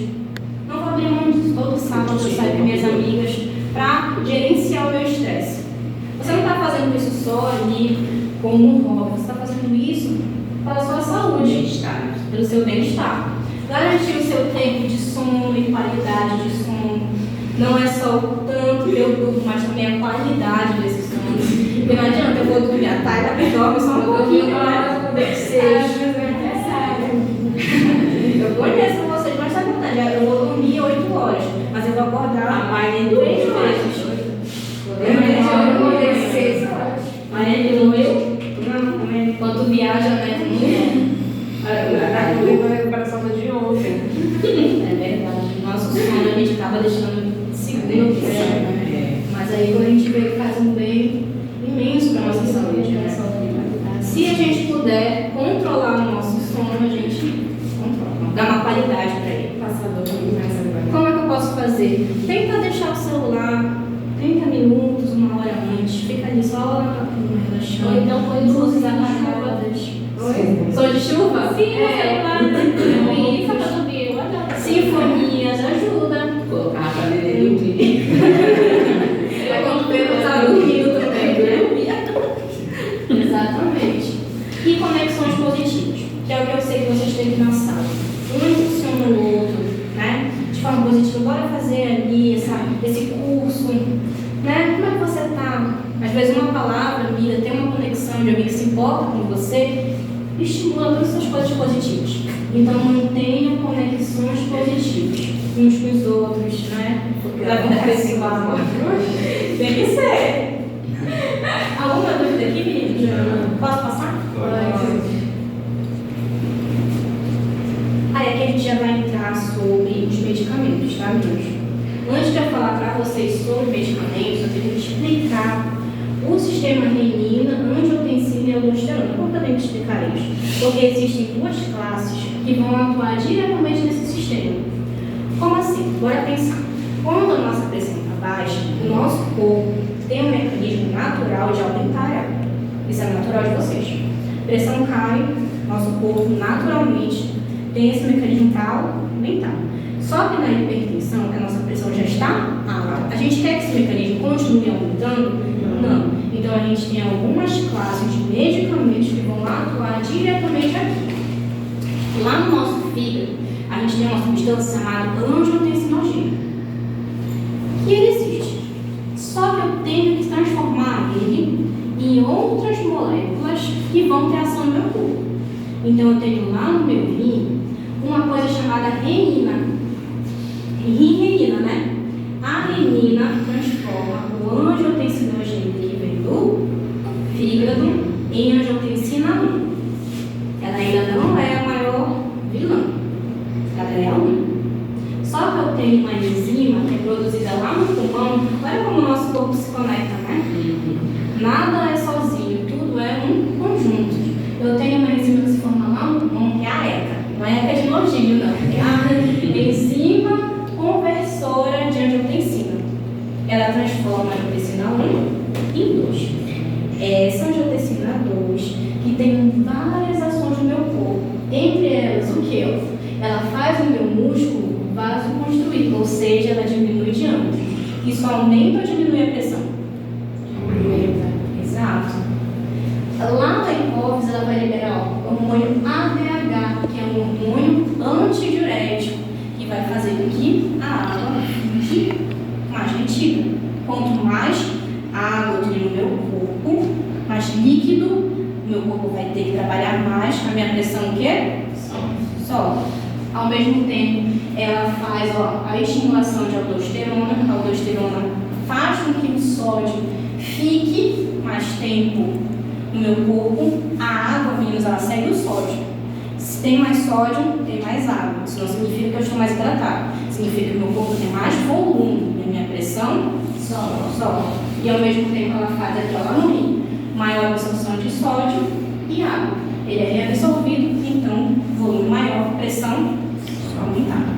Não vou abrir mão de todo sábado eu saio com minhas amigas para gerenciar o meu estresse. Você não está fazendo isso só ali como um hobby, você está fazendo isso para a sua saúde, pelo seu bem-estar. Garantir o seu tempo de sono e qualidade de sono. Não é só o tanto que eu durmo, mas também a qualidade desse sono. Porque não adianta, eu vou dormir à tarde, eu dormo só um pouquinho, né? Eu conheço vocês, mas sabe a verdade? Eu vou dormir 8 horas, mas eu vou acordar mais de 3 vezes. Mas ele não eu? Não, quando viaja, né? A recuperação de ontem. É verdade. Nosso sono a gente estava deixando seguro, mas aí quando a gente vê que faz um bem imenso para a nossa saúde, né? Se a gente puder controlar o nosso sono, a gente controla, dá uma qualidade para ele. Como é que eu posso fazer? Tenta deixar o celular 30 minutos, 1 hora antes, fica ali só na cama, relaxando. Ou então põe luzes apagadas. Som de chuva? Sim, sinfonias ajuda. Colocar a panela dormir. É quando o Pedro está dormindo também, né? Exatamente. E conexões positivas, que é o que eu sei que vocês têm aqui na sala. Um impulsiona o outro, né? De forma positiva, bora fazer ali esse curso, né? Como é que você está? Às vezes uma palavra, amiga, tem uma conexão de alguém que se importa com você, estimula todas essas coisas positivas. Então mantenham conexões positivas uns com os outros, né? Leva para esse lado. Tem que ser. Alguma dúvida aqui, meninos? Posso passar? Pode. Aí aqui a gente já vai entrar sobre os medicamentos, tá, meninos? Antes de eu falar para vocês sobre medicamentos, eu tenho que explicar o sistema renina, angiotensina e aldosterona. Por que eu tenho que explicar isso? Porque existem 2 classes que vão atuar diretamente nesse sistema. Como assim? Bora pensar. Quando a nossa pressão está baixa, o nosso corpo tem um mecanismo natural de aumentar ela. Isso é natural de vocês. Pressão cai, nosso corpo naturalmente tem esse mecanismo para aumentar. Só que na hipertensão, que a nossa pressão já está alta, a gente quer que esse mecanismo continue aumentando? Não. Então a gente tem algumas classes de medicamentos que vão atuar diretamente aqui. Lá no nosso fígado, a gente tem uma substância chamada angiotensinogênio. Que ele existe. Só que eu tenho que transformar ele em outras moléculas que vão ter ação no meu corpo. Então eu tenho lá no meu rim uma coisa chamada renina. Renina, né? A renina transforma o angiotensinogênio que vem do fígado em angiotensina 1. Ela ainda não é a maior vilã. Ela é a 1. Só que eu tenho uma enzima que é produzida lá no pulmão. Olha como o nosso corpo se conecta, né? Nada é sozinho, tudo é um conjunto. Eu tenho uma enzima que se forma lá no pulmão, que é a ECA. Não é a ECA de nojinho, não. É a enzima conversora de angiotensina. Ela transforma a angiotensina 1 em 2. Essa angiotensina 2, que tem várias ações no meu corpo, entre elas o que? Ela faz o meu músculo vasoconstruir, ou seja, ela diminui o diâmetro. Isso aumenta ou diminui a pressão? Aumenta. Exato. Lá na hipófise ela vai liberar o hormônio ADH, que é um hormônio antidiurético, que vai fazer com que a água fique meu corpo mais líquido, meu corpo vai ter que trabalhar mais, a minha pressão o quê? Sobe. Ao mesmo tempo, ela faz a estimulação de aldosterona. A aldosterona faz com que o sódio fique mais tempo no meu corpo. A água, meninos, ela segue o sódio. Se tem mais sódio, tem mais água. Isso não significa que eu estou mais hidratado. Significa que o meu corpo tem mais volume e a minha pressão sobe. E ao mesmo tempo ela faz aqui lá no rim maior absorção de sódio e água. Ele é reabsorvido, então volume maior, pressão aumentada.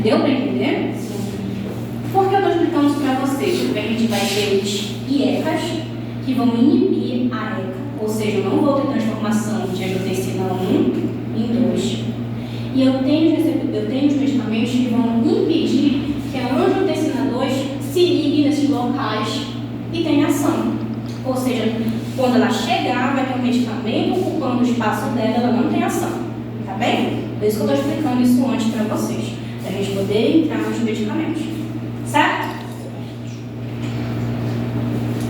Deu para entender? Por que eu estou explicando isso para vocês? Porque a gente vai ter os IECAs que vão inibir a ECA, ou seja, eu não vou ter transformação de angiotensina 1 em 2. E eu tenho os medicamentos que vão impedir que a angiotensina 2 se ligue nesses locais e tenha ação. Ou seja, quando ela chegar, vai ter um medicamento ocupando o espaço dela, ela não tem ação. Tá bem? Por isso que eu estou explicando isso antes para vocês, para a gente poder entrar nos medicamentos. Certo?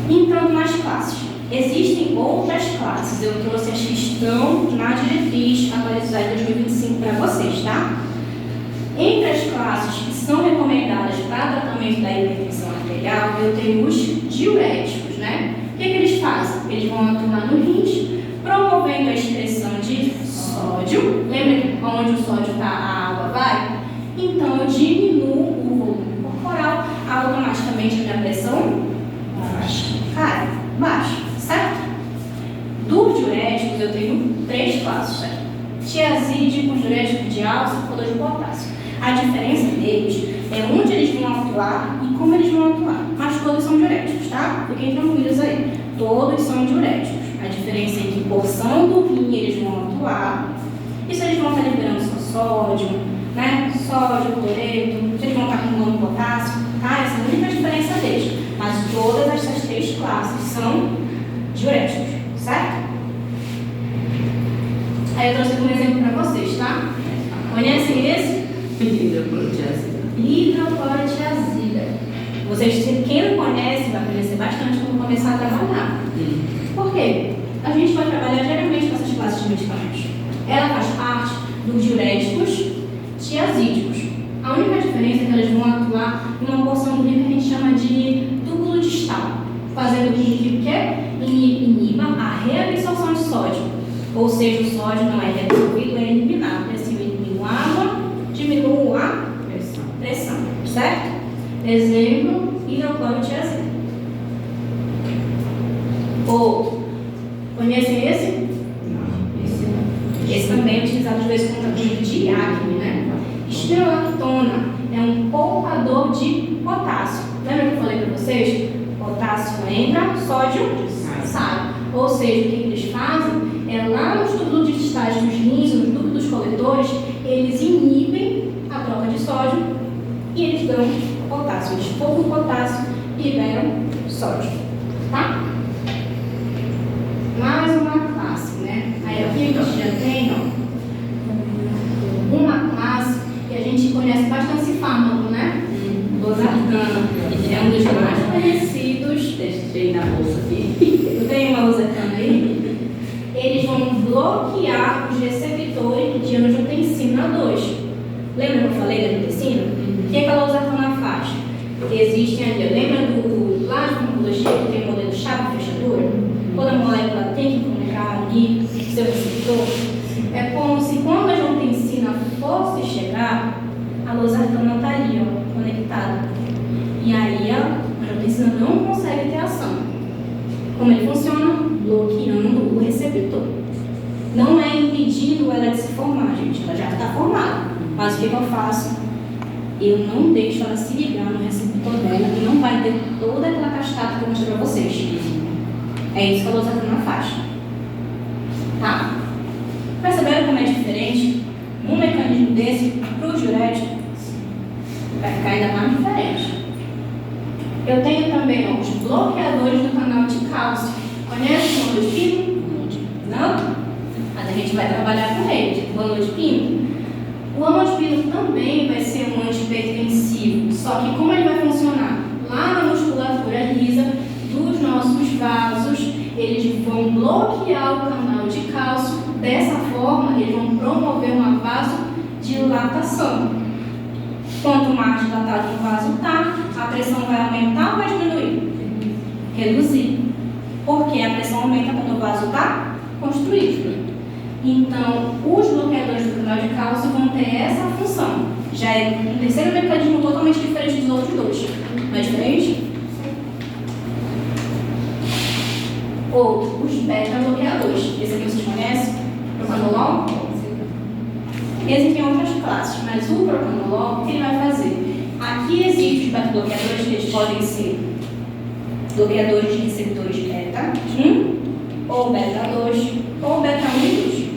Entrando nas classes. Existem outras classes. Eu trouxe as que estão na diretriz atualizada em 2025 para vocês, tá? Entre as classes que são recomendadas para tratamento da hipertensão arterial, eu tenho os diuréticos, né? O que eles fazem? Eles vão atuar no rins, promovendo a excreção de sódio. Lembra que onde o sódio está, a água vai? Então, eu diminuo o volume corporal, automaticamente a minha pressão baixa, certo? Dos diuréticos, eu tenho 3 classes, certo? Tiazídicos, diuréticos de álcool, sulfador de potássio. A diferença deles é onde eles vão atuar e como eles vão atuar. Mas todos são diuréticos, tá? Fiquem tranquilos aí. Todos são diuréticos. A diferença é em que porção do rim eles vão atuar. E se eles vão estar liberando só sódio, né? Sódio, cloreto, se eles vão estar acumulando potássio, tá? Essa é a única diferença deles. Mas todas essas 3 classes são diuréticos, certo? Aí eu trouxe um exemplo para vocês, tá? Conhecem esse? Hidroclorotiazida. Vocês, quem não conhece, vai conhecer bastante quando começar a trabalhar. Por quê? A gente vai trabalhar diariamente com essas classes de medicamentos. Ela faz parte dos diuréticos tiazídicos. A única diferença é que elas vão atuar em uma porção do rim que a gente chama de túbulo distal, fazendo com que o quê? Iniba a reabsorção de sódio. Ou seja, o sódio não é reabsorvido, é eliminado. Assim, eu elimino água, diminuo a pressão, certo? Exemplo, hidroclorotiazida. Ou, conhecem esse? Não. Esse também é utilizado às vezes como tratamento de acne, né? Espironolactona é um poupador de potássio. Lembra que eu falei para vocês? Potássio entra, sódio sai. Ou seja, o que eles fazem é lá nos túbulos distais dos rins, nos ductos coletores, eles inibem a troca de sódio e eles dão potássio. Eles poupam potássio e liberam sódio. Tá? Mais uma classe, né? Aí aqui a gente já tem, uma classe que a gente conhece bastante esse fármaco, né? Losartana. É um dos mais conhecidos. Deixei na bolsa aqui. Tem uma losartana aí? Eles vão bloquear os receptores de angiotensina 2. Lembra que eu falei da angiotensina? O que a losartana faz? Existem ali, lembra do lá de farmacologia que tem o modelo chave fechadura? Toda molécula tem que comunicar ali seu receptor. É como se quando a angiotensina fosse chegar, a losartana está ali, ó, conectada. E aí a angiotensina não consegue ter ação. Como ele funciona? Bloqueando o receptor. Não é impedindo ela de se formar, gente. Ela já está formada. Mas o que eu faço? Eu não deixo ela se ligar no receptor dela e não vai ter toda aquela cascata que eu mostrei para vocês. É isso que a losartana faz. Tá? Perceberam como é diferente? Um mecanismo desse para o diurético vai ficar ainda mais diferente. Eu tenho também os bloqueadores do canal de cálcio. Conhece o amlodipino? Não? Mas a gente vai trabalhar com ele. O amlodipino. O amlodipino também vai ser um antihipertensivo. Só que como ele vai funcionar? Lá na musculatura lisa dos nossos vasos, eles vão bloquear o canal de cálcio. Dessa forma, eles vão promover uma vasodilatação. Quanto mais dilatado o vaso está, a pressão vai aumentar ou vai diminuir? Reduzir. Porque a pressão aumenta quando o vaso está construído. Então, os bloqueadores do canal de cálcio vão ter essa função. Já é um terceiro mecanismo totalmente diferente dos outros dois. Não é diferente? Outro, os beta-bloqueadores. Esse aqui vocês conhecem? Propanolol? Esse aqui é outras classes, mas o propanolol, o que ele vai fazer? Aqui existem os beta-bloqueadores, que eles podem ser bloqueadores de receptores beta 1, ou beta 2, ou beta 1 e 2.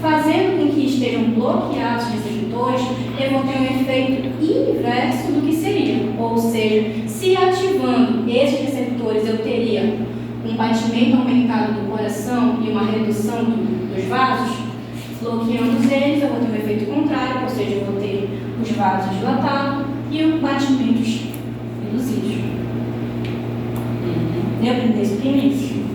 Fazendo com que estejam bloqueados os receptores, eles vão ter um efeito inverso do que seria. Ou seja, se ativando esses receptores, eu teria um batimento aumentado do coração e uma redução dos vasos. Bloqueando eles, eu vou ter um efeito contrário, ou seja, eu vou ter os vasos dilatados e os batimentos reduzidos. Deu para entender isso aqui?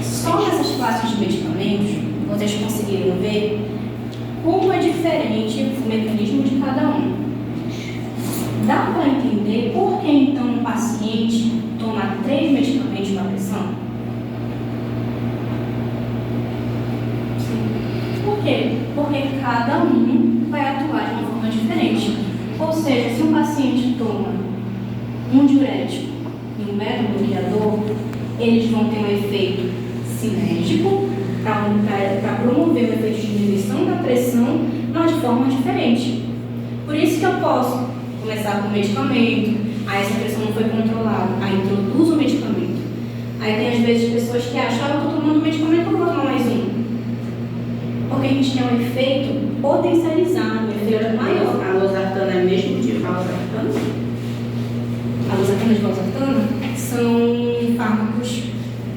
Só nessas classes de medicamentos, vocês conseguiram ver como é diferente o mecanismo de cada um. Dá para entender por que então um paciente toma 3 medicamentos para pressão? Por quê? Porque cada um vai atuar de uma forma diferente. Ou seja, se um paciente toma um diurético e um beta-bloqueador, eles vão ter um efeito sinérgico para promover o efeito de diminuição da pressão, mas de forma diferente. Por isso que eu posso começar com o medicamento, aí essa pressão não foi controlada, aí introduzo o medicamento. Aí tem às vezes pessoas que acham, eu estou tomando medicamento, eu vou tomar mais um. Porque a gente tem um efeito potencializado, um efeito maior. A losartana é mesmo de valsartana? A losartana e a valsartana são fármacos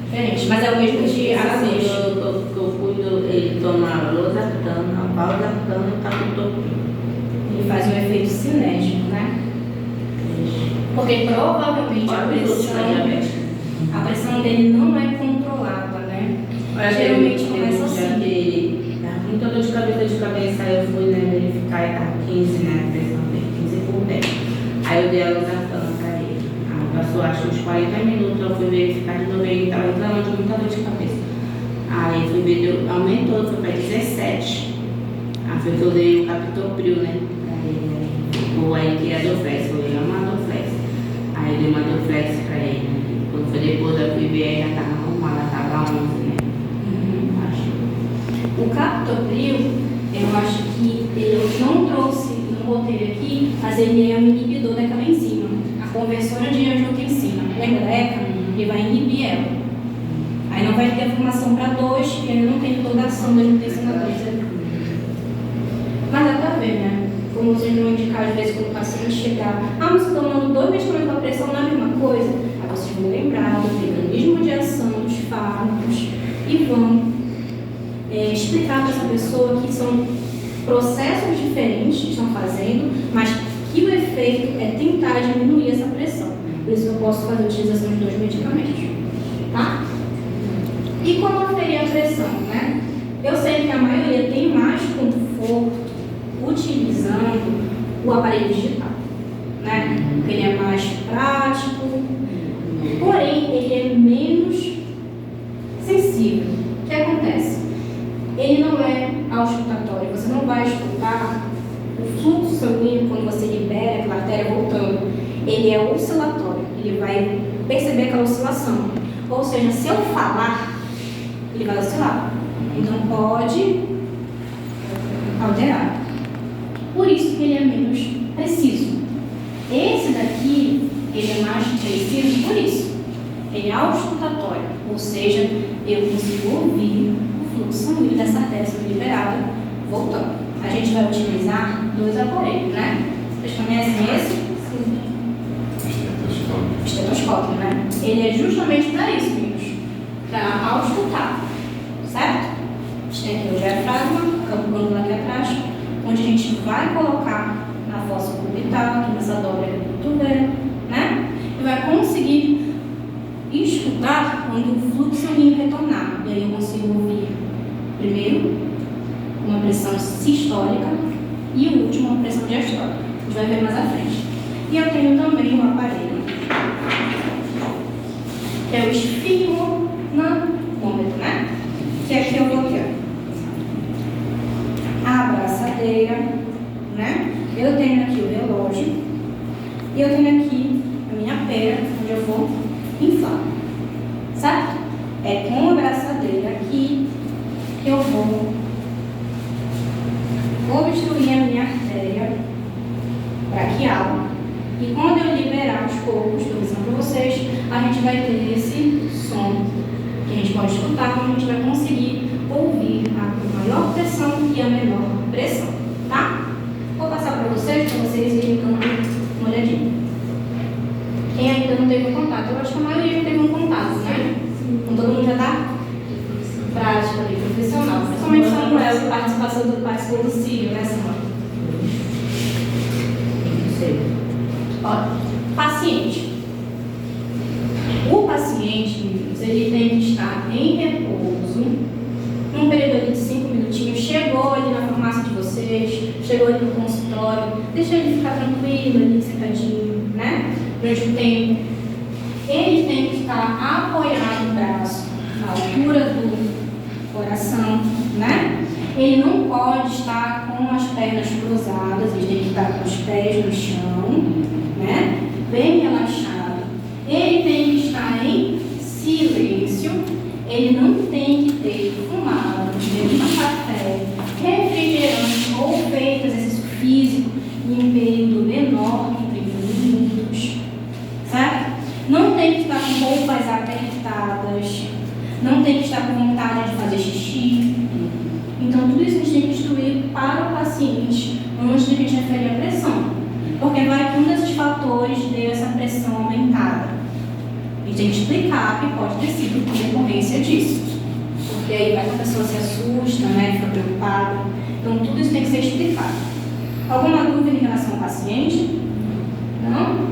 diferentes, mas é o mesmo de aranês. Eu cuido, ele toma losartana, valsartana e captopril. Ele faz um efeito sinérgico, né? Porque provavelmente a pressão dele não é controlada, né? Geralmente começa assim. Muita dor de cabeça, aí eu fui verificar e estava 15, né? A pressão dele, 15 por 10. Aí eu dei a losartana para ele. Aí passou acho que uns 40 minutos, eu fui verificar de novo e ele estava reclamando de muita dor de cabeça. Aí fui ver, aumentou, foi para 17. Aí foi que eu dei o captopril, né? Ou aí que é a Dorflex, eu dei uma Dorflex. Aí eu dei uma Dorflex para ele. Quando foi depois eu fui ver, aí já estava normal, ela estava 11, né? O captopril, eu acho que eu não trouxe no roteiro aqui, mas ele é um inibidor daquela enzima, a conversora de angiotensina. Lembra da ECA? Ele vai inibir ela. Aí não vai ter a formação para 2, porque ainda não tem toda a ação da angiotensina 2. Mas dá para ver, né? Como vocês vão indicar às vezes quando o paciente chegar, mas eu estou tomando 2 medicamentos para pressão, não é a mesma coisa. Aí vocês vão lembrar do mecanismo de ação dos fármacos e vão explicar para essa pessoa que são processos diferentes que estão fazendo, mas que o efeito é tentar diminuir essa pressão. Por isso que eu posso fazer a utilização de 2 medicamentos. Tá? E como aferir a pressão, né? Eu sei que a maioria tem mais conforto utilizando o aparelho digital, né? Ele é mais prático, porém ele é menos sensível. O que acontece? Ele não é auscultatório, você não vai escutar o fluxo sanguíneo quando você libera aquela artéria voltando. Ele é oscilatório, ele vai perceber aquela oscilação. Ou seja, se eu falar, ele vai oscilar. Então pode alterar. Por isso que ele é menos preciso. Esse daqui, ele é mais preciso por isso. Ele é auscultatório, ou seja, eu consigo ouvir fluxo sanguíneo dessa artéria sendo liberada, voltando. A gente vai utilizar 2 aparelhos, né? Vocês conhecem esse? Sim. Estetoscópio, né? Ele é justamente para isso, meninos. Para auscultar, certo? A gente tem aqui o diafragma, campo glandular aqui atrás, onde a gente vai colocar na fossa cubital, aqui nessa dobra do cotovelo, né? E vai conseguir escutar quando o fluxo sanguíneo retornar. E aí eu consigo ouvir, primeiro, uma pressão sistólica e o último, uma pressão diastólica. A gente vai ver mais à frente. E eu tenho também um aparelho, que é o esfigmonômetro, né? Que aqui eu vou aqui, ó, a abraçadeira, né? Eu tenho aqui o relógio e eu tenho aqui a minha pera, onde eu vou inflar, certo? É com a abraçadeira aqui que eu vou obstruir a minha artéria braquial. E quando eu liberar os poucos, estou avisando para vocês, a gente vai ter esse som que a gente pode escutar, quando a gente vai conseguir ouvir a maior pressão e a menor pressão, tá? Vou passar para vocês irem dando uma olhadinha. Quem ainda não teve um contato? Eu acho que a maioria já teve um contato, né? Então todo mundo já está prático ali, profissional. Principalmente Samuel, que participou do CIO, né, Samuel? Olha, paciente. O paciente, meninos, ele tem que estar em repouso, num período ali de 5 minutinhos. Chegou ali na farmácia de vocês, chegou ali no consultório, deixa ele ficar tranquilo ali, sentadinho, né? Durante o tempo. Ele tem que estar apoiado no braço, na altura do coração, né? Ele não pode estar com as pernas cruzadas, ele tem que estar com os pés no chão, né? Bem relaxado. Ele tem que estar em silêncio, ele não tem que ter fumado, bebido café, refrigerante ou feito exercício físico em um período menor que 30 minutos, certo? Não tem que estar com roupas apertadas, não tem que estar com vontade de fazer xixi. Então, tudo isso a gente tem que instruir para o paciente antes de a gente referir a pressão. Porque vai que um desses fatores deu essa pressão aumentada. A gente tem que explicar que pode ter sido por decorrência disso. Porque aí vai que a pessoa se assusta, né, fica preocupada. Então, tudo isso tem que ser explicado. Alguma dúvida em relação ao paciente? Não?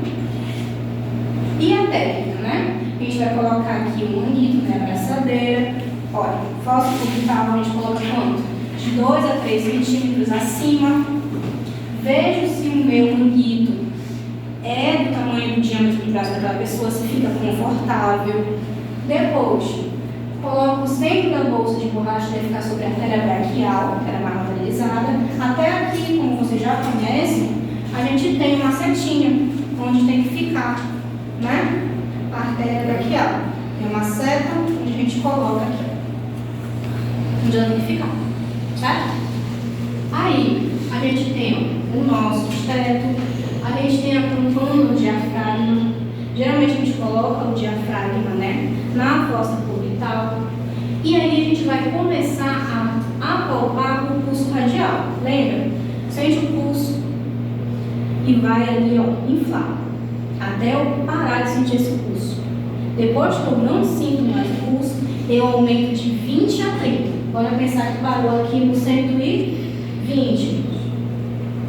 E a técnica, né? A gente vai colocar aqui o manguito, né, a abraçadeira. Olha, fossa cubital a gente coloca quanto? De 2 a 3 centímetros acima. Vejo se o meu manguito é do tamanho do diâmetro do braço daquela pessoa, se fica confortável. Depois, coloco o centro da bolsa de borracha, deve ficar sobre a artéria braquial, que era mais lateralizada. Até aqui, como vocês já conhecem, a gente tem uma setinha onde tem que ficar, né? A artéria braquial. Tem uma seta onde a gente coloca aqui, onde ela tem que ficar, certo? Aí, a gente tem o nosso esteto, a gente tem a tampona do diafragma. Geralmente a gente coloca o diafragma, né, na fossa cubital. E aí a gente vai começar a apalpar o pulso radial. Lembra? Sente o pulso e vai ali, ó, inflar, até eu parar de sentir esse pulso. Depois que eu não sinto mais o pulso, eu aumento de 20 a 30. Bora pensar que parou aqui no 120.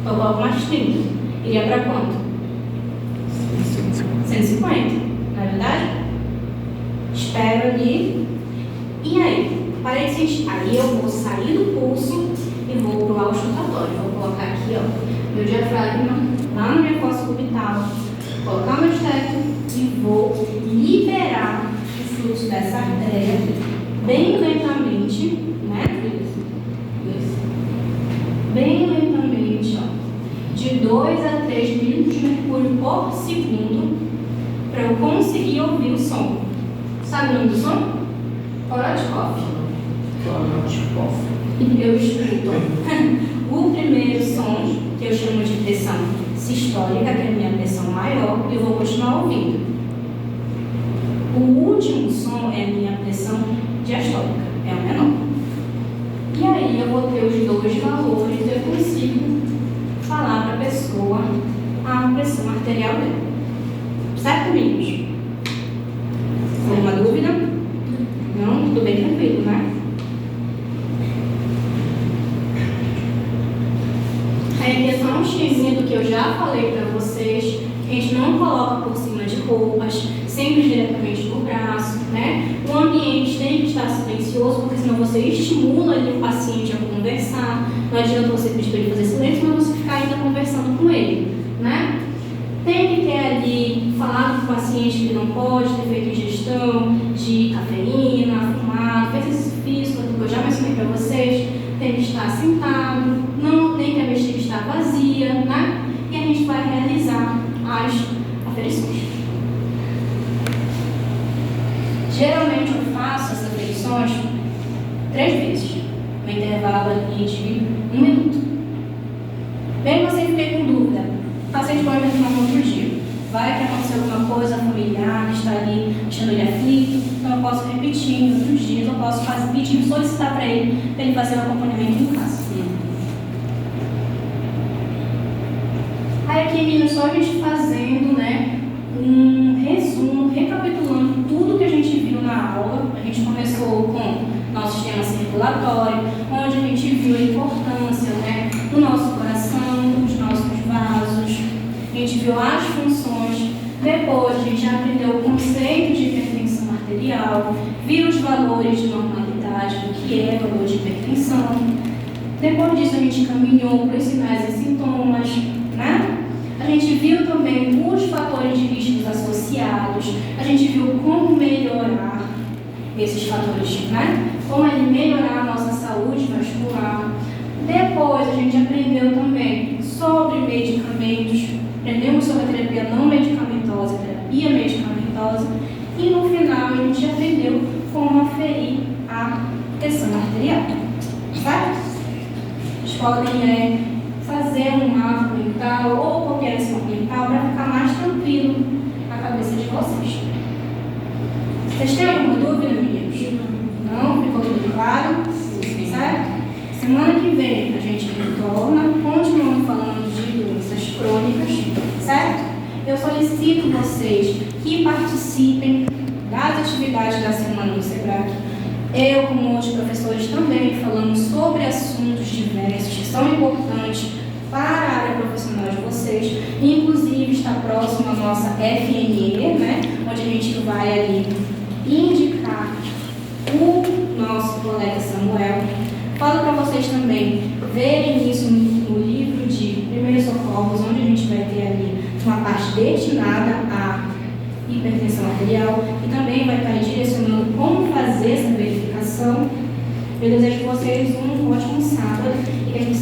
Eu coloco mais 30. Iria para quanto? 150. Não é verdade? Espero ali. E aí? Parei de sentir. Aí eu vou sair do pulso e vou para o auscultatório. Vou colocar aqui, ó, meu diafragma lá na minha fossa cubital. Colocar meu esteto e vou liberar o fluxo dessa artéria bem lentamente, né? Bem lentamente, ó, de 2 a 3 milímetros de mercúrio por segundo, para eu conseguir ouvir o som. Sabe o nome do som? Orotkopf. Eu escuto o primeiro som, que eu chamo de pressão sistólica, que é a minha pressão maior, e eu vou continuar ouvindo. O último som é a minha pressão diastólica, é a menor. E aí eu vou ter os dois valores e eu consigo falar para a pessoa a pressão arterial dela. Certo, meninos? Alguma dúvida? Não? Tudo bem tranquilo, né? Aí aqui é só um esqueminha do que eu já roupas, sempre diretamente no braço, né? O ambiente tem que estar silencioso, porque senão você estimula ali o paciente a conversar. Não adianta você pedir para ele fazer silêncio, mas você ficar ainda conversando com ele, né? Tem que ter ali, falado com o paciente que não pode ter feito ingestão de cafeína, fumado, feito exercício físico, que eu já mencionei para vocês. Tem que estar sentado, não tem que a bexiga estar vazia, né? E a gente vai realizar as aferições. Geralmente eu faço essas aferições 3 vezes, no intervalo ali de 1 minuto. Mesmo assim, fiquei com dúvida. O paciente pode me tomar outro dia. Vai que aconteceu alguma coisa familiar, que está ali deixando ele aflito, então eu posso repetir em outros dias, eu posso pedir, solicitar para ele fazer o acompanhamento em casa. Aí aqui, meninas, só a gente fazendo, né, um resumo, recapitulando tudo que a gente viu na aula. A gente começou com nosso sistema circulatório, onde a gente viu a importância, né, do nosso coração, dos nossos vasos. A gente viu as funções. Depois a gente já aprendeu o conceito de hipertensão arterial, viu os valores de normalidade, do que é valor de hipertensão. Depois disso a gente caminhou para os sinais e sintomas, né? A gente viu também os fatores de riscos associados. A gente viu como melhorar esses fatores, né? Como ele melhorar a nossa saúde vascular. Depois a gente aprendeu também sobre medicamentos. Aprendemos sobre a terapia não medicamentosa, a terapia medicamentosa. E no final a gente aprendeu como aferir a pressão arterial. Certo? Vocês podem fazer um mapa mental ou qualquer ação mental para ficar mais tranquilo na cabeça de vocês. Vocês têm alguma dúvida, meninos? Não? Ficou tudo claro? Certo? Semana que vem a gente retorna, continuando falando de doenças crônicas, certo? Eu solicito vocês que participem das atividades da semana do SEBRAC. Eu, como outros professores, também falando sobre assuntos diversos que são importantes para a área profissional de vocês. Inclusive, está próximo a nossa FNE, né? Onde a gente vai ali indicar o nosso colega Samuel. Falo para vocês também verem isso no livro de Primeiros Socorros, onde a gente vai ter ali uma parte destinada à hipertensão arterial e também vai estar direcionando como fazer essa verificação. Eu desejo a vocês um ótimo sábado e que a gente